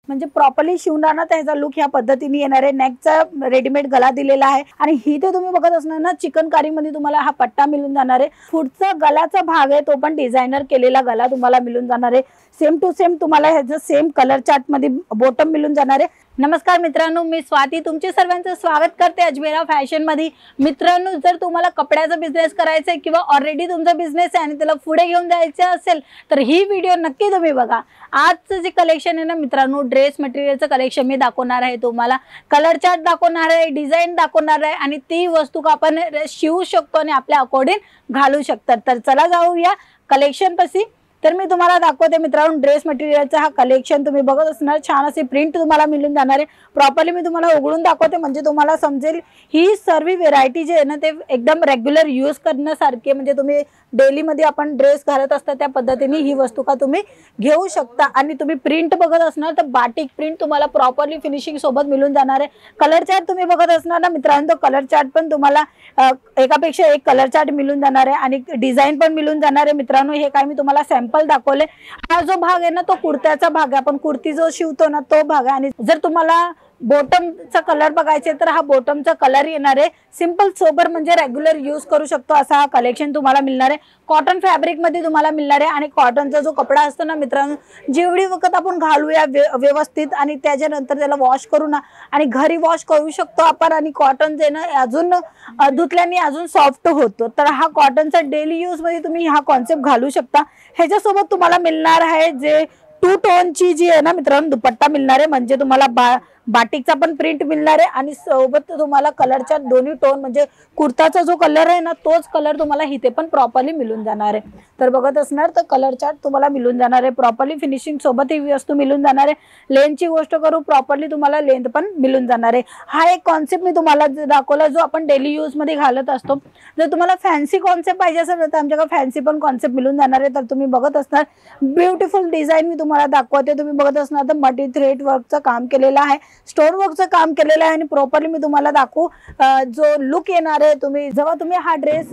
म्हणजे प्रॉपर्ली शिवणार ना त्याचा लुक ह्या पद्धतीने येणार आहे। नेकचा रेडीमेड गला दिलेला आहे आणि ही ते तुम्ही बघत असणार ना चिकनकारी मध्ये तुम्हाला हा पट्टा मिळून जाणार आहे। पुढचा गलाचा भाग आहे तो पण डिझायनर केलेला गला तुम्हाला मिळून जाणार आहे। सेम टू सेम तुम्हाला ह्याचं सेम कलर चार्ट मध्ये बॉटम मिळून जाणार आहे। नमस्कार मित्रांनो, मी स्वाती तुमचे सर्वांचं स्वागत करते अजमेरा फॅशन मध्ये। मित्रांनो, जर तुम्हाला कपड्याचा बिझनेस करायचा आहे किंवा ऑलरेडी तुमचा बिझनेस आहे आणि त्याला पुढे घेऊन जायचं असेल तर ही व्हिडिओ नक्की तुम्ही बघा। आजचं जे कलेक्शन आहे ना मित्रांनो, ड्रेस मटेरियलचं कलेक्शन मी दाखवणार आहे तुम्हाला। कलर चार्ट दाखवणार आहे, डिझाइन दाखवणार आहे आणि ती वस्तू आपण शिवू शकतो आणि आपल्या अकॉर्डिंग घालू शकतात। तर चला जाऊया कलेक्शन पाशी। तर मी तुम्हाला दाखवते मित्रांनो, ड्रेस मटेरियलचा हा कलेक्शन तुम्ही बघत असणार। छान असे प्रिंट तुम्हाला मिळून जाणार आहे। प्रॉपर्ली मी तुम्हाला उघडून दाखवते म्हणजे तुम्हाला समजेल ही सर्व व्हेरायटी जे आहे ना ते एकदम रेग्युलर यूज करण्यासारखे, म्हणजे तुम्ही डेली मध्ये आपण ड्रेस घालत असता त्या पद्धतीने ही वस्तू का तुम्ही घेऊ शकता। आणि तुम्ही प्रिंट बघत असणार तर बाटिक प्रिंट तुम्हाला प्रॉपर्ली फिनिशिंग सोबत मिळून जाणार आहे। कलर चार्ट तुम्ही बघत असणार ना मित्रांनो, कलर चार्ट पण तुम्हाला एकापेक्षा एक कलर चार्ट मिळून जाणार आहे आणि डिझाइन पण मिळून जाणार आहे। मित्रांनो, हे काय मी तुम्हाला सॅम्पल दाखवले। हा जो भाग आहे ना तो कुर्त्याचा भाग आहे, आपण कुर्ती जो शिवतो ना तो भाग आहे। आणि जर तुम्हाला बॉटमचा कलर बघायचे तर हा बॉटमचा कलर येणार आहे। सिंपल सोबर म्हणजे रेग्युलर यूज करू शकतो असा हा कलेक्शन तुम्हाला मिळणार आहे। कॉटन फॅब्रिक मध्ये तुम्हाला मिळणार आहे आणि कॉटनचा जो कपडा असतो ना मित्रांनो, जेवढी वखत आपण घालूया व्यवस्थित आणि त्याच्यानंतर त्याला वॉश करू ना आणि घरी वॉश करू शकतो आपण। आणि कॉटन जे ना अजून धुतल्याने अजून सॉफ्ट होतो। तर हा कॉटनचा डेली यूज मध्ये तुम्ही हा कॉन्सेप्ट घालू शकता। ह्याच्यासोबत तुम्हाला मिळणार आहे जे टू टोनची जी आहे ना मित्रांनो दुपट्टा मिळणार आहे, म्हणजे तुम्हाला बाटिकचा पण प्रिंट मिळणार आहे आणि सोबत तुम्हाला कलरच्या दोन्ही टोन म्हणजे कुर्ताचा जो कलर आहे ना तोच कलर तुम्हाला इथे पण प्रॉपर्ली मिळून जाणार आहे। तर बघत असणार तर कलर चार्ट तुम्हाला मिळून जाणार आहे। प्रॉपर्ली फिनिशिंग सोबत ही वस्तू मिळून जाणार आहे। लेंथची गोष्ट करू, प्रॉपर्ली तुम्हाला लेंथ पण मिळून जाणार आहे। हा एक कॉन्सेप्ट मी तुम्हाला दाखवला जो आपण डेली यूज मध्ये घालत असतो। जर तुम्हाला फॅन्सी कॉन्सेप्ट पाहिजे असेल तर आमच्याकडे फॅन्सी पण कॉन्सेप्ट मिळून जाणार आहे। तर तुम्ही बघत असणार ब्युटिफुल डिझाइन मी तुम्हाला दाखवते। तुम्ही बघत असणार तर मल्टी थ्रेड वर्कचं काम केलेलं आहे, स्टोन वर्कचं काम केलेलं आहे आणि प्रॉपर्ली मी तुम्हाला दाखवू जो लुक येणार आहे। तुम्ही जेव्हा तुम्ही हा ड्रेस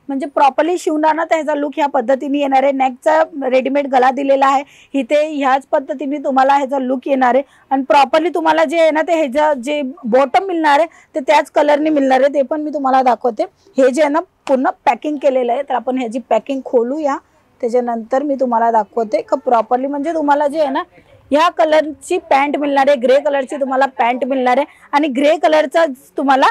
म्हणजे प्रॉपर्ली शिवणार ना त्याचा लुक ह्या पद्धतीने येणार आहे। नेकचा रेडीमेड गला दिलेला आहे, इथे ह्याच पद्धतीने तुम्हाला ह्याचा लुक येणार आहे आणि प्रॉपर्ली तुम्हाला जे आहे ना ते ह्याचं जे बॉटम मिळणार आहे ते त्याच कलरने मिळणार आहे। ते पण मी तुम्हाला दाखवते। हे जे आहे ना पूर्ण पॅकिंग केलेलं आहे, तर आपण ह्याची पॅकिंग खोलूया, त्याच्यानंतर मी तुम्हाला दाखवते का प्रॉपर्ली म्हणजे तुम्हाला जे आहे ना ह्या कलरची पॅन्ट मिळणार आहे, ग्रे कलरची तुम्हाला पॅन्ट मिळणार आहे आणि ग्रे कलरचा तुम्हाला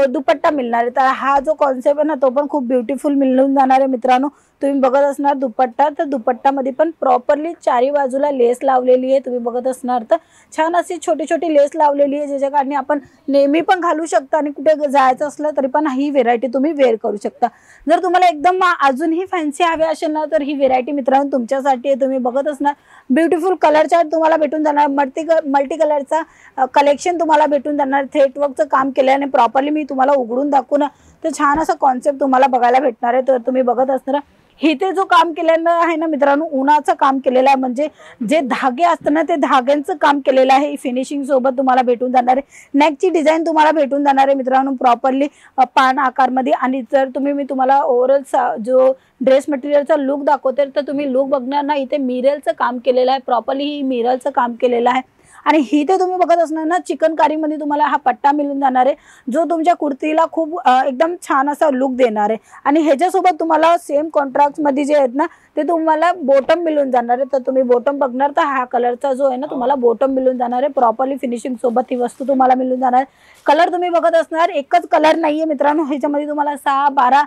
दुपट्टा मिळणार आहे। तर हा जो कॉन्सेप्ट आहे ना तो पण खूप ब्युटिफुल मिळून जाणार आहे। मित्रांनो, तुम्ही बघत असणार दुपट्टा, तर दुपट्टामध्ये पण प्रॉपर्ली चारी बाजूला लेस लावलेली आहे। तुम्ही बघत असणार तर छान अशी छोटी छोटी लेस लावलेली आहे, ज्याच्या कारणे आपण नेहमी पण घालू शकता आणि कुठे जायचं असलं तरी पण ही व्हेरायटी तुम्ही वेअर करू शकता। जर तुम्हाला एकदम अजूनही फॅन्सी हवे असेल ना तर ही व्हेरायटी मित्रांनो तुमच्यासाठी आहे। तुम्ही बघत असणार ब्युटिफुल कलर चार्ट तुम्हाला भेटून जाणार, मल्टी कलरचा कलेक्शन तुम्हाला भेटून जाणार। थ्रेड वर्कचं काम केलं आणि प्रॉपर्ली मी तुम्हाला उघडून दाखवू ना तर छान असा कॉन्सेप्ट तुम्हाला बघायला भेटणार आहे। तर तुम्ही बघत असणार इथे जो काम केलेलं आहे ना मित्रांनो उन्हाचं काम केलेलं आहे, म्हणजे जे धागे असतात ना ते धाग्यांचं काम केलेलं आहे। फिनिशिंग सोबत तुम्हाला भेटून जाणार आहे। नेकची डिझाइन तुम्हाला भेटून जाणार आहे मित्रांनो प्रॉपर्ली पान आकारमध्ये। आणि जर मी तुम्हाला ओव्हरऑल जो ड्रेस मटेरियलचा लुक दाखवते तर तुम्ही लुक बघणार ना इथे मिररचं काम केलेलं आहे, प्रॉपर्ली ही मिररचं काम केलेलं आहे। आणि इथे तुम्ही बघत असणार ना चिकनकारी मध्ये तुम्हाला हा पट्टा मिळून जाणार आहे, जो तुमच्या कुर्तीला खूप एकदम छान असा लुक देणार आहे। आणि ह्याच्यासोबत तुम्हाला सेम कॉन्ट्रास्ट मध्ये जे आहेत ना ते तुम्हाला बॉटम मिळून जाणार आहे। तर तुम्ही बॉटम बघणार तर हा कलरचा जो आहे ना तुम्हाला बॉटम मिळून जाणार आहे। प्रॉपर्ली फिनिशिंग सोबत ही वस्तू तुम्हाला मिळून जाणार आहे। कलर तुम्ही बघत असणार एकच कलर नाहीये मित्रांनो, ह्याच्यामध्ये तुम्हाला 6-12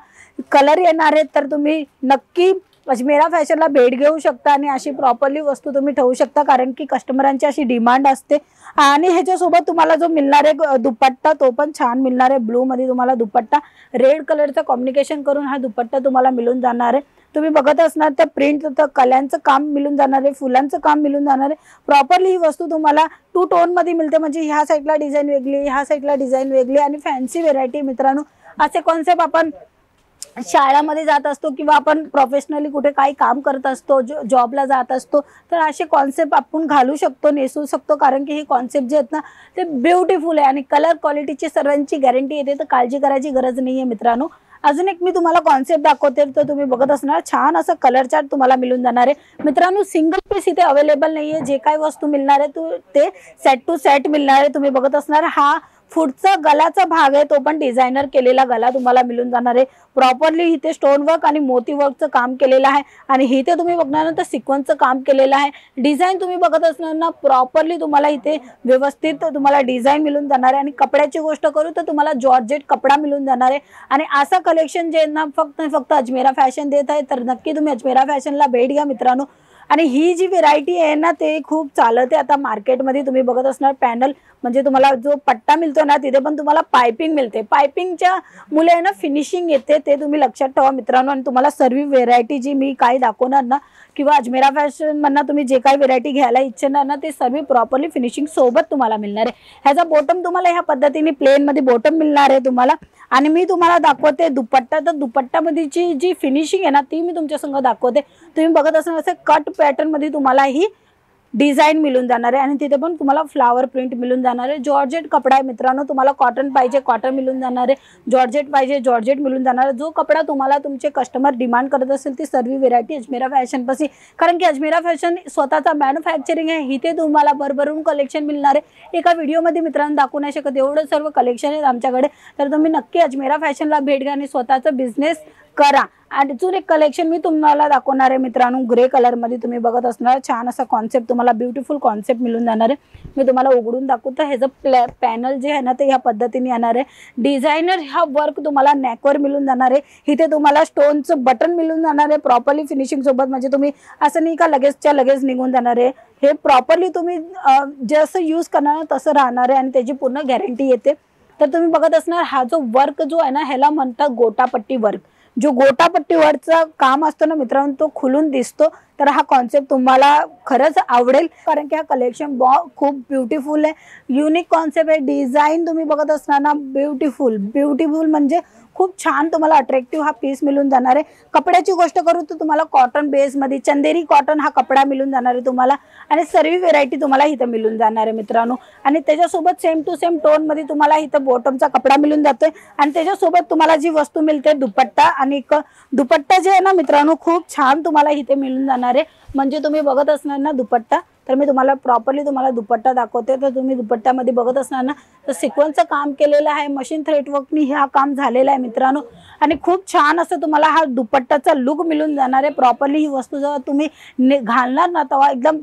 कलर येणार आहेत। तर तुम्ही नक्की अजमेरा फॅशनला भेट घेऊ शकता आणि अशी प्रॉपर्ली वस्तू तुम्ही ठेवू शकता, कारण की कस्टमरांची अशी डिमांड असते। आणि ह्याच्यासोबत तुम्हाला जो मिळणार आहे दुपट्टा तो पण छान मिळणार आहे। ब्लू मध्ये तुम्हाला दुपट्टा रेड कलरचा कॉम्बिनेशन करून हा दुपट्टा तुम्हाला मिळून जाणार आहे। तुम्ही बघत असणार तर प्रिंट तर कल्यांचं काम मिळून जाणार आहे, फुलांचं काम मिळून जाणार आहे। प्रॉपर्ली ही वस्तू तुम्हाला टू टोन मध्ये मिळते, म्हणजे ह्या साईडला डिझाईन वेगळी, ह्या साईडला डिझाईन वेगळी आणि फॅन्सी व्हेरायटी। मित्रांनो, असे कॉन्सेप्ट आपण शाळेमध्ये जात असतो किंवा आपण प्रोफेशनली कुठे काही काम करत असतो, जॉबला जात असतो, तर असे कॉन्सेप्ट आपण घालू शकतो, नेसू शकतो, कारण की हे कॉन्सेप्ट जे आहेत ना ते ब्युटिफुल आहे आणि कलर क्वालिटीची सर्वांची गॅरंटी येते। तर काळजी करायची गरज नाही आहे मित्रांनो। अजून एक मी तुम्हाला कॉन्सेप्ट दाखवते, तर तुम्ही बघत असणार छान असं कलर चार्ट तुम्हाला मिळून जाणार आहे मित्रांनो। सिंगल पीस इथे अवेलेबल नाहीये, जे काही वस्तू मिळणार आहे ते सेट टू सेट मिळणार आहे। तुम्ही बघत असणार हा पुढचा गलाचा भाग आहे, तो पण डिझायनर केलेला गला तुम्हाला मिळून जाणार आहे। प्रॉपरली इथे स्टोन वर्क आणि मोती वर्कचं काम केलेलं आहे आणि इथे तुम्ही बघणार तर सिक्वेन्सचं काम केलेलं आहे। डिझाईन तुम्ही बघत असणार ना, प्रॉपरली तुम्हाला इथे व्यवस्थित तुम्हाला डिझाईन मिळून जाणार आहे। आणि कपड्याची गोष्ट करू तर तुम्हाला जॉर्जेट कपडा मिळून जाणार आहे। आणि असं कलेक्शन जे ना फक्त अजमेरा फॅशन देत आहे, तर नक्की तुम्ही अजमेरा फॅशनला भेट घ्या मित्रांनो। आणि ही जी व्हेरायटी आहे ना, ते खूप चालते आता मार्केटमध्ये। तुम्ही बघत असणार पॅनल म्हणजे तुम्हाला जो पट्टा मिळतो ना, तिथे पण तुम्हाला पाइपिंग मिळते। पाइपिंगच्या मुळे ना फिनिशिंग येते, ते तुम्ही लक्षात ठेवा मित्रांनो। आणि तुम्हाला सर्व व्हेरायटी जी मी काय दाखवणार ना, किंवा अजमेरा फॅशन मधनं तुम्ही जे काही व्हेरायटी घ्यायला इच्छिणार ना, ते सर्व प्रॉपरली फिनिशिंग सोबत तुम्हाला मिळणार आहे। ह्याचा बॉटम तुम्हाला ह्या पद्धतीने प्लेन मध्ये बॉटम मिळणार आहे तुम्हाला। आणि मी तुम्हाला दाखवते दुपट्टा, तर दुपट्टामध्ये जी फिनिशिंग आहे ना, ती मी तुमच्या संग दाखवते। तुम्ही बघत असणार असं कट पॅटर्न मध्ये तुम्हाला ही डिझाईन मिळून जाणार आहे आणि तिथे पण तुम्हाला फ्लावर प्रिंट मिळून जाणार आहे। जॉर्जेट कपडा आहे मित्रांनो, तुम्हाला कॉटन पाहिजे कॉटन मिळून जाणार आहे, जॉर्जेट पाहिजे जॉर्जेट मिळून जाणार आहे। जो कपडा तुम्हाला तुमचे कस्टमर डिमांड करत असेल ती सर्व व्हेरायटी अजमेरा फॅशन पाशी, कारण की अजमेरा फॅशन स्वतःचा मॅन्युफॅक्चरिंग आहे, इथे तुम्हाला भरभरून कलेक्शन मिळणार आहे। एका व्हिडिओमध्ये मित्रांनो दाखवू नाही शकत एवढं सर्व कलेक्शन आहे आमच्याकडे, तर तुम्ही नक्की अजमेरा फॅशनला भेट घ्या आणि स्वतःचा बिझनेस करा। आणि अजून एक कलेक्शन मी तुम्हाला दाखवणार आहे मित्रांनो, ग्रे कलर मध्ये तुम्ही बघत असणार छान असा कॉन्सेप्ट, तुम्हाला ब्युटिफुल कॉन्सेप्ट मिळून जाणार आहे। मी तुम्हाला उघडून दाखवतो, ह्याचं पॅनल जे आहे ना ते ह्या पद्धतीने येणार आहे। डिझायनर हा वर्क तुम्हाला नेकवर मिळून जाणार आहे। इथे तुम्हाला स्टोनचं बटन मिळून जाणार आहे प्रॉपरली फिनिशिंग सोबत, म्हणजे तुम्ही असं नाही का लगेचच्या लगेच निघून जाणार आहे। हे प्रॉपरली तुम्ही जसं यूज करणार तसं राहणार आहे आणि त्याची पूर्ण गॅरंटी येते। तर तुम्ही बघत असणार हा जो वर्क जो आहे ना, ह्याला म्हणतात गोटापट्टी वर्क। जो गोटापट्टीवरचा काम असतो ना मित्रांनो, तो खुलून दिसतो। तर हा कॉन्सेप्ट तुम्हाला खरंच आवडेल, कारण की हा कलेक्शन खूप ब्युटिफुल आहे, युनिक कॉन्सेप्ट आहे। डिझाईन तुम्ही बघत असणार ना, ब्युटिफुल म्हणजे खूप छान तुम्हाला अट्रॅक्टिव्ह हा पीस मिळून जाणार आहे। कपड्याची गोष्ट करू तर तुम्हाला कॉटन बेसमध्ये चंदेरी कॉटन हा कपडा मिळून जाणार आहे तुम्हाला, आणि सर्व व्हेरायटी तुम्हाला इथं मिळून जाणार आहे मित्रांनो। आणि त्याच्यासोबत सेम टू सेम टोन मध्ये तुम्हाला इथं बॉटमचा कपडा मिळून जातोय आणि त्याच्यासोबत तुम्हाला जी वस्तू मिळते दुपट्टा, आणि दुपट्टा जे आहे ना मित्रांनो खूप छान तुम्हाला इथे मिळून जाणार आहे। म्हणजे तुम्ही बघत असणार ना दुपट्टा, तर मी तुम्हाला प्रॉपरली तुम्हाला दुपट्टा दाखवते। तर तुम्ही दुपट्ट्यामध्ये बघत असणार ना, तर सिक्वेन्सचं काम केलेलं आहे, मशीन थ्रेड वर्कनी हा काम झालेलं आहे मित्रांनो। आणि खूप छान असं तुम्हाला हा दुपट्टाचा लुक मिळून जाणार आहे। प्रॉपरली ही वस्तू जेव्हा तुम्ही घालणार ना, तेव्हा एकदम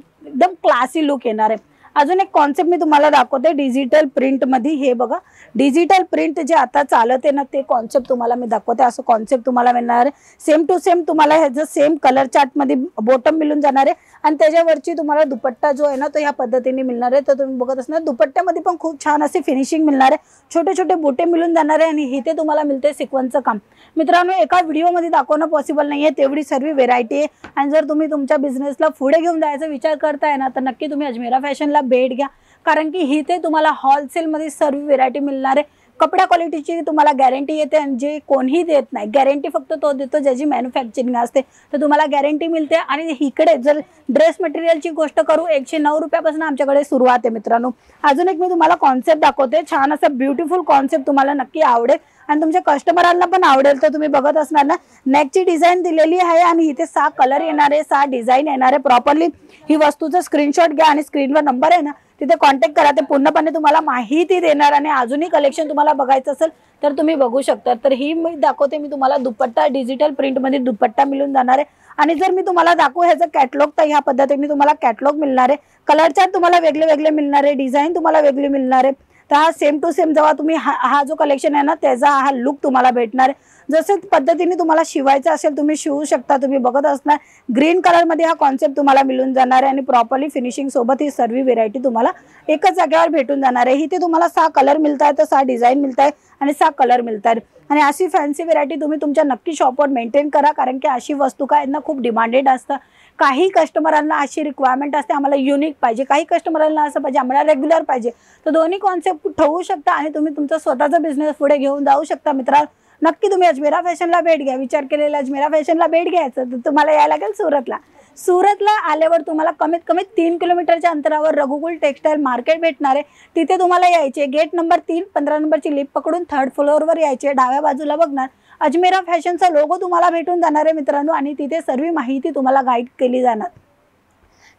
क्लासी लुक येणार आहे। अजून एक कॉन्सेप्ट मी तुम्हाला दाखवते डिजिटल प्रिंट मध्ये। हे बघा डिजिटल प्रिंट जे आता चालते ना, ते कॉन्सेप्ट तुम्हाला मी दाखवते। असं कॉन्सेप्ट तुम्हाला मिळणार आहे, सेम टू सेम तुम्हाला ह्याचं सेम कलर चार्ट मध्ये बॉटम मिळून जाणार आहे आणि त्याच्यावरची तुम्हाला दुपट्टा जो आहे ना तो ह्या पद्धतीने मिळणार आहे। तर तुम्ही बघत असणार दुपट्ट्यामध्ये पण खूप छान असे फिनिशिंग मिळणार आहे, छोटे छोटे बोटे मिळून जाणार आहे आणि इथे तुम्हाला मिळते सिक्वेन्सचं काम। मित्रांनो एका व्हिडिओमध्ये दाखवणं पॉसिबल नाहीये, तेवढी सर्व व्हेरायटी आहे। आणि जर तुम्ही तुमच्या बिझनेसला पुढे घेऊन जायचा विचार करताय ना, तर नक्की तुम्ही अजमेरा फॅशनला भेट घ्या, कारण की इथे तुम्हाला होलसेल मध्ये सर्व व्हेरायटी मिळणार आहे। कपडा क्वालिटीची तुम्हाला गॅरंटी येते आणि जे कोणीही देत नाही, गॅरंटी फक्त तो देतो ज्याची मॅन्युफॅक्चरिंग असते, तर तुम्हाला गॅरंटी मिळते। आणि इकडे जर ड्रेस मटेरियलची गोष्ट करू 109 रुपयापासून आमच्याकडे सुरुवात आहे मित्रांनो। अजून एक मी तुम्हाला कॉन्सेप्ट दाखवते, छान असा ब्युटिफुल कॉन्सेप्ट तुम्हाला नक्की आवडेल आणि तुमच्या कस्टमरांना पण आवडेल। तर तुम्ही बघत असणार ना, नेकची डिझाईन दिलेली आहे आणि इथे 6 कलर येणार आहे, 6 डिझाईन येणार आहे। प्रॉपरली ही वस्तूचा स्क्रीनशॉट घ्या आणि स्क्रीनवर नंबर आहे ना तिथे कॉन्टॅक्ट करा, ते पूर्णपणे तुम्हाला माहिती देणार। आणि अजूनही कलेक्शन तुम्हाला बघायचं असेल तर तुम्ही बघू शकता। तर ही मी दाखवते, मी तुम्हाला दुपट्टा डिजिटल प्रिंट मध्ये दुपट्टा मिळून जाणार आहे। आणि जर मी तुम्हाला दाखवू ह्याचं कॅटलॉग, तर ह्या पद्धतीने तुम्हाला कॅटलॉग मिळणार आहे, कलर चार्ट तुम्हाला वेगळे मिळणार आहे, डिझाईन तुम्हाला वेगळी मिळणार आहे। तर हा सेम टू सेम जेव्हा तुम्ही हा जो कलेक्शन आहे ना त्याचा हा लुक तुम्हाला भेटणार आहे। जसं पद्धतीने तुम्हाला शिवायचं असेल तुम्ही शिवू शकता। तुम्ही बघत असणार ग्रीन कलर मध्ये हा कॉन्सेप्ट तुम्हाला मिळून जाणार आहे आणि प्रॉपरली फिनिशिंग सोबत ही सर्व व्हेरायटी तुम्हाला एकच जागेवर भेटून जाणार आहे। इथे तुम्हाला 6 कलर मिळत आहेत, 6 डिझाईन मिळत आहे आणि 6 कलर मिळत आहेत। आणि अशी फॅन्सी व्हेरायटी तुम्ही तुमच्या नक्की शॉपवर मेंटेन करा, कारण की अशी वस्तू काय ना खूप डिमांडेड असतं। काही कस्टमरांना अशी रिक्वायरमेंट असते आम्हाला युनिक पाहिजे, काही कस्टमरांना असं पाहिजे आम्हाला रेग्युलर पाहिजे। तर दोन्ही कॉन्सेप्ट ठेवू शकता आणि तुम्ही तुमचा स्वतःचा बिझनेस पुढे घेऊन जाऊ शकता मित्रांनो। नक्की तुम्ही अजमेरा फॅशनला भेट घ्या, विचार केलेला अजमेरा फॅशनला भेट घ्यायचं तर तुम्हाला यायला लागेल सुरतला। सुरतला आल्यावर तुम्हाला कमीत कमी 3 किलोमीटरच्या अंतरावर रघुकुल टेक्सटाईल मार्केट भेटणार आहे, तिथे तुम्हाला यायचे। गेट नंबर 3 15 नंबरची लिफ्ट पकडून 3rd फ्लोअरवर यायचे, डाव्या बाजूला बघणार अजमेरा फॅशनचा लोगो तुम्हाला भेटून जाणार आहे मित्रांनो आणि तिथे सर्व माहिती तुम्हाला गाईड केली जाणार।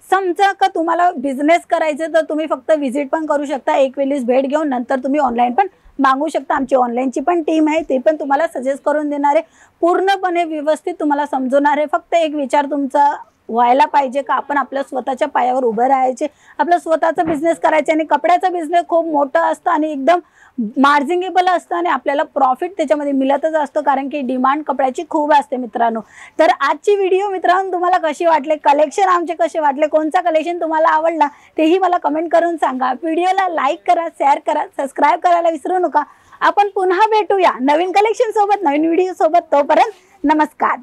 समजा का तुम्हाला बिझनेस करायचे तर तुम्ही फक्त व्हिजिट पण करू शकता, एक वेळेस भेट घेऊन नंतर तुम्ही ऑनलाईन पण मागू शकता। आमची ऑनलाईनची पण टीम आहे, ते पण तुम्हाला सजेस्ट करून देणार आहे, पूर्णपणे व्यवस्थित तुम्हाला समजवणार आहे। फक्त एक विचार तुमचा व्हायला पाहिजे का आपण आपल्या स्वतःच्या पायावर उभं राहायचे, आपलं स्वतःचा बिझनेस करायचे। आणि कपड्याचा बिझनेस खूप मोठा असतं आणि एकदम मार्जिनेबल असतं आणि आपल्याला प्रॉफिट त्याच्यामध्ये मिळतच असतं, कारण की डिमांड कपड्याची खूप असते मित्रांनो। तर आजची व्हिडिओ मित्रांनो तुम्हाला कशी वाटले, कलेक्शन आमचे कसे वाटले, कोणता कलेक्शन तुम्हाला आवडला तेही मला कमेंट करून सांगा। व्हिडिओला लाईक करा, शेअर करा, सबस्क्राईब करायला विसरू नका। आपण पुन्हा भेटूया नवीन कलेक्शन सोबत, नवीन व्हिडिओ सोबत। तोपर्यंत नमस्कार।